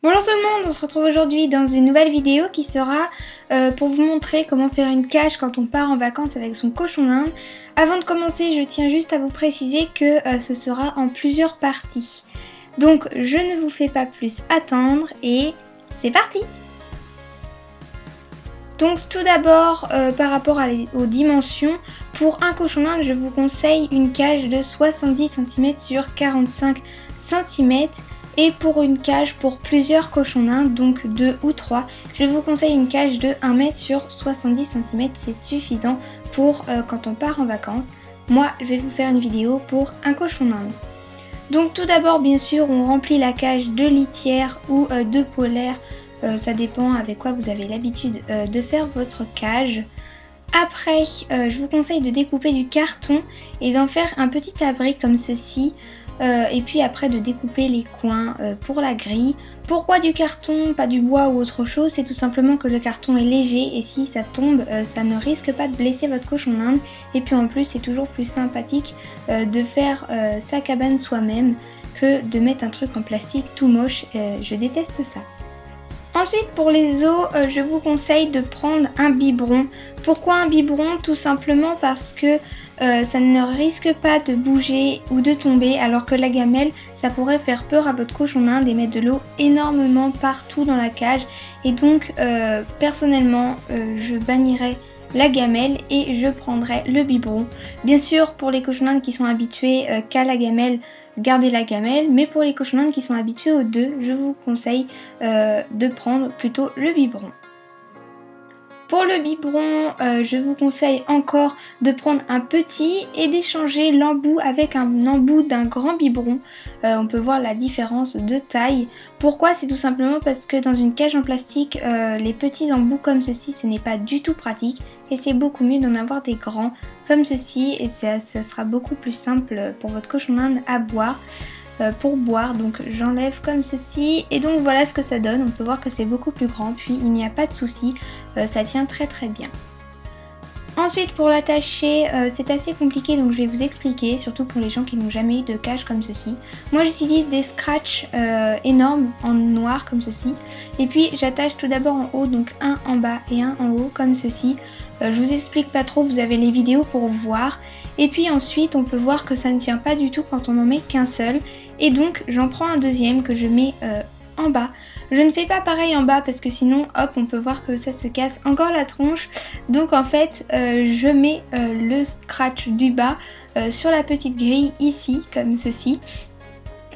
Bonjour tout le monde, on se retrouve aujourd'hui dans une nouvelle vidéo qui sera pour vous montrer comment faire une cage quand on part en vacances avec son cochon d'Inde. Avant de commencer, je tiens juste à vous préciser que ce sera en plusieurs parties. Donc je ne vous fais pas plus attendre et c'est parti! Donc tout d'abord par rapport aux dimensions, pour un cochon d'Inde je vous conseille une cage de 70 cm sur 45 cm. Et pour une cage pour plusieurs cochons d'Inde, donc 2 ou 3, je vous conseille une cage de 1 m sur 70 cm, c'est suffisant pour quand on part en vacances. Moi, je vais vous faire une vidéo pour un cochon d'Inde. Donc tout d'abord, bien sûr, on remplit la cage de litière ou de polaire, ça dépend avec quoi vous avez l'habitude de faire votre cage. Après, je vous conseille de découper du carton et d'en faire un petit abri comme ceci. Et puis après de découper les coins pour la grille. Pourquoi du carton, pas du bois ou autre chose? C'est tout simplement que le carton est léger et si ça tombe, ça ne risque pas de blesser votre cochon d'Inde. Et puis en plus, c'est toujours plus sympathique de faire sa cabane soi-même que de mettre un truc en plastique tout moche. Je déteste ça. Ensuite pour les os, je vous conseille de prendre un biberon. Pourquoi un biberon? Tout simplement parce que ça ne risque pas de bouger ou de tomber, alors que la gamelle, ça pourrait faire peur à votre cochon d'Inde et mettre de l'eau énormément partout dans la cage. Et donc personnellement, je bannirais la gamelle et je prendrai le biberon. Bien sûr, pour les cochons d'Inde qui sont habitués qu'à la gamelle, gardez la gamelle, mais pour les cochons d'Inde qui sont habitués aux deux, je vous conseille de prendre plutôt le biberon. Pour le biberon, je vous conseille encore de prendre un petit et d'échanger l'embout avec un embout d'un grand biberon. On peut voir la différence de taille. Pourquoi? C'est tout simplement parce que dans une cage en plastique, les petits embouts comme ceci, ce n'est pas du tout pratique. Et c'est beaucoup mieux d'en avoir des grands comme ceci et ça sera beaucoup plus simple pour votre cochon d'Inde à boire. Pour boire, donc j'enlève comme ceci et donc voilà ce que ça donne. On peut voir que c'est beaucoup plus grand, puis il n'y a pas de souci, ça tient très bien. Ensuite pour l'attacher, c'est assez compliqué donc je vais vous expliquer, surtout pour les gens qui n'ont jamais eu de cage comme ceci. Moi j'utilise des scratchs énormes en noir comme ceci et puis j'attache tout d'abord en haut, donc un en bas et un en haut comme ceci. Je vous explique pas trop, vous avez les vidéos pour voir. Et puis ensuite on peut voir que ça ne tient pas du tout quand on n'en met qu'un seul. Et donc j'en prends un deuxième que je mets en bas. Je ne fais pas pareil en bas parce que sinon hop on peut voir que ça se casse encore la tronche. Donc en fait je mets le scratch du bas sur la petite grille ici comme ceci.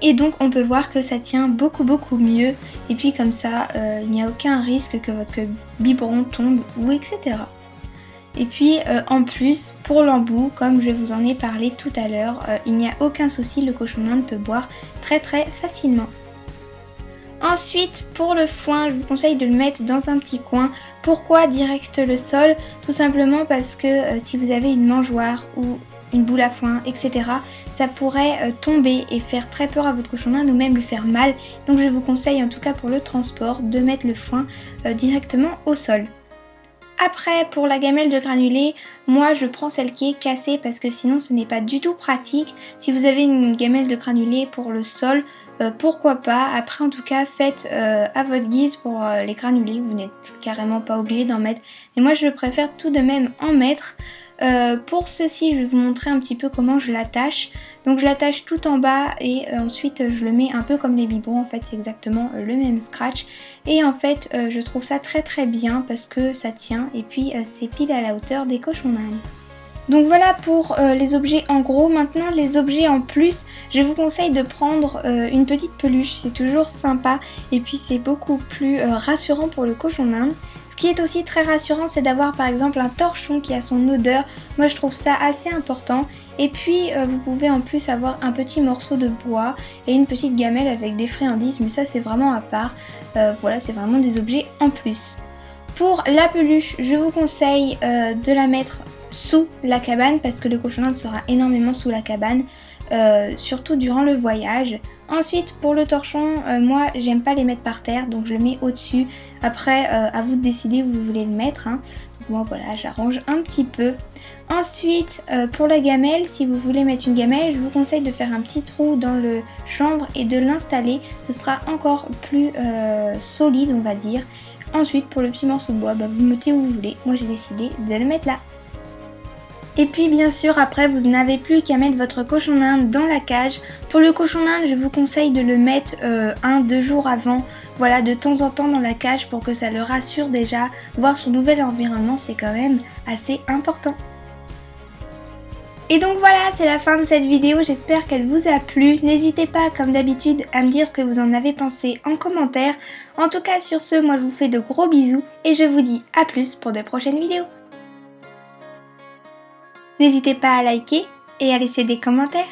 Et donc on peut voir que ça tient beaucoup mieux. Et puis comme ça il n'y a aucun risque que votre biberon tombe ou etc. Et puis en plus pour l'embout, comme je vous en ai parlé tout à l'heure, il n'y a aucun souci, le cochon d'Inde peut boire très facilement. Ensuite pour le foin, je vous conseille de le mettre dans un petit coin. Pourquoi direct le sol? Tout simplement parce que si vous avez une mangeoire ou une boule à foin, etc., ça pourrait tomber et faire très peur à votre cochon d'Inde ou même lui faire mal. Donc je vous conseille en tout cas pour le transport de mettre le foin directement au sol. Après pour la gamelle de granulés, moi je prends celle qui est cassée parce que sinon ce n'est pas du tout pratique. Si vous avez une gamelle de granulés pour le sol, pourquoi pas. Après en tout cas faites à votre guise pour les granulés, vous n'êtes carrément pas obligé d'en mettre. Mais moi je préfère tout de même en mettre. Pour ceci je vais vous montrer un petit peu comment je l'attache. Donc je l'attache tout en bas et ensuite je le mets un peu comme les biberons, en fait c'est exactement le même scratch. Et en fait je trouve ça très bien parce que ça tient et puis c'est pile à la hauteur des cochons d'Inde. Donc voilà pour les objets en gros. Maintenant les objets en plus, je vous conseille de prendre une petite peluche, c'est toujours sympa et puis c'est beaucoup plus rassurant pour le cochon d'Inde. Ce qui est aussi très rassurant, c'est d'avoir par exemple un torchon qui a son odeur. Moi je trouve ça assez important. Et puis vous pouvez en plus avoir un petit morceau de bois et une petite gamelle avec des friandises, mais ça c'est vraiment à part. Voilà, c'est vraiment des objets en plus. Pour la peluche, je vous conseille de la mettre sous la cabane parce que le cochon d'Inde sera énormément sous la cabane, surtout durant le voyage. Ensuite pour le torchon, moi j'aime pas les mettre par terre donc je le mets au dessus. Après à vous de décider où vous voulez le mettre hein. Moi voilà, j'arrange un petit peu. Ensuite, pour la gamelle, si vous voulez mettre une gamelle, je vous conseille de faire un petit trou dans le chanvre et de l'installer. Ce sera encore plus solide, on va dire. Ensuite, pour le petit morceau de bois, vous mettez où vous voulez. Moi, j'ai décidé de le mettre là. Et puis bien sûr après vous n'avez plus qu'à mettre votre cochon d'Inde dans la cage. Pour le cochon d'Inde je vous conseille de le mettre 1-2 jours avant, voilà, de temps en temps dans la cage pour que ça le rassure déjà. Voir son nouvel environnement c'est quand même assez important. Et donc voilà, c'est la fin de cette vidéo, j'espère qu'elle vous a plu. N'hésitez pas comme d'habitude à me dire ce que vous en avez pensé en commentaire. En tout cas sur ce, moi je vous fais de gros bisous et je vous dis à plus pour de prochaines vidéos. N'hésitez pas à liker et à laisser des commentaires.